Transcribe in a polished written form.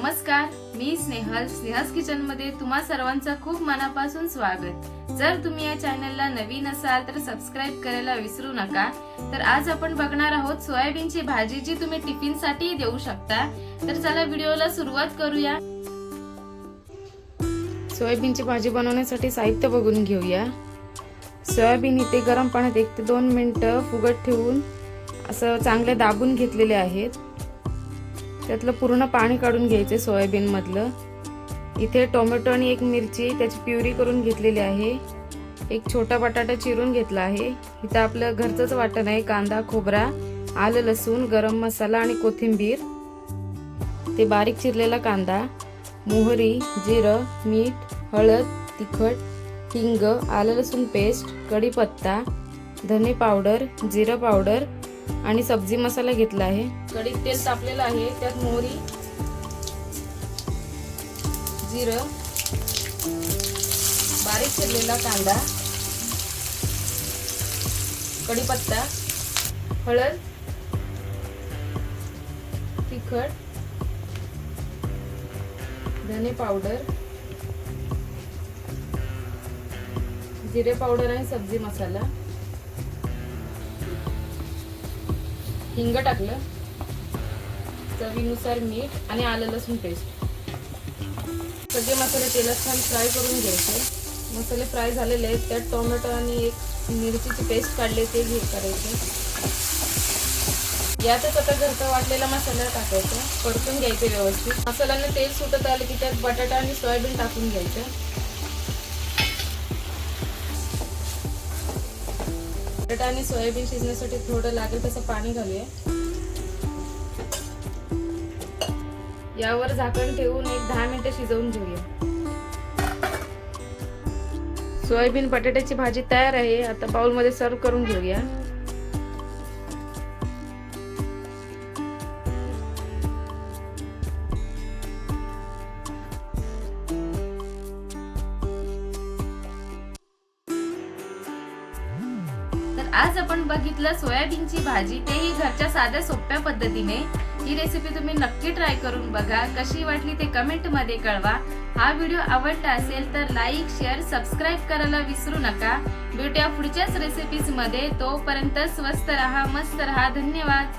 नमस्कार, मी स्नेहस किचन मध्ये तुम्हा सर्वांचं खूप मनापासून स्वागत। जर तुम्ही या चॅनलला नवीन असाल तर सबस्क्राइब करायला विसरू नका। तर आज आपण बघणार आहोत सोयाबीनची भाजी, जी तुम्ही टिफिन साठी देऊ शकता। तर चला व्हिडिओला सुरुवात करूया। सोयाबीनची भाजी बनवण्यासाठी साहित्य बघून घेऊया। सोयाबीन इथे गरम पाण्यात 1 ते 2 मिनिटं फुगत ठेवून असं चांगले दाबून घेतलेले आहेत। त्यातलं पूर्ण पाणी काढून घ्यायचे सोयाबीन मधलं। इथे टोमॅटो आणि 1 मिरची त्याची प्युरी करून घेतलेली आहे। एक छोटा बटाटा चिरून घेतला आहे। इथे आपलं घरचंच वाटण आहे, कांदा, खोबरा, आलं, लसूण, गरम मसाला आणि कोथिंबीर। ते बारीक चिरलेला कांदा, मोहरी, जिरं, मीठ, हळद, तिखट, हिंग, आलं लसूण पेस्ट, कढीपत्ता, धने पावडर, जिरा पावडर आणि सब्जी मसाला घेतला आहे। कढईत तेल तापलेलं आहे, त्यात मोहरी, जिरं, बारीक चिरलेला कांदा, कढीपत्ता, हळद, तिखट, धने पावडर, जिरे पावडर आणि सब्जी मसाला, हिंग टाकलं, चवीनुसार मीठ आणि आलं लसूण पेस्ट। सगळे मसाले तेलात छान फ्राय करून घ्यायचे। मसाले फ्राय झालेले आहेत, त्यात टोमॅटो आणि 1 मिरचीची पेस्ट काढले ते करायचे। यातच आता घरचा वाटलेला मसाला टाकायचा, परतून घ्यायचे व्यवस्थित। मसाल्याने तेल सुटत आले की त्यात बटाटा आणि सोयाबीन टाकून घ्यायचं। बटाटा आणि सोयाबीन शिजण्यासाठी थोडं लागेल तसं पाणी घालूया। यावर झाकण ठेवून 10 मिनिटं शिजवून घेऊया। सोयाबीन बटाट्याची भाजी तयार आहे। आता बाउल मध्ये सर्व करून घेऊया। तर आज आपण बघितलं सोयाबीनची भाजी, तेही घरच्या साध्या सोप्या पद्धतीने। ही रेसिपी तुम्ही नक्की ट्राय करून बघा। कशी वाटली ते कमेंट मध्ये कळवा। हा व्हिडिओ आवडला असेल तर लाईक, शेअर, सबस्क्राइब करायला विसरू नका। भेटूया पुढच्याच रेसिपीज मध्ये। तोपर्यंत स्वस्त रहा, मस्त रहा। धन्यवाद।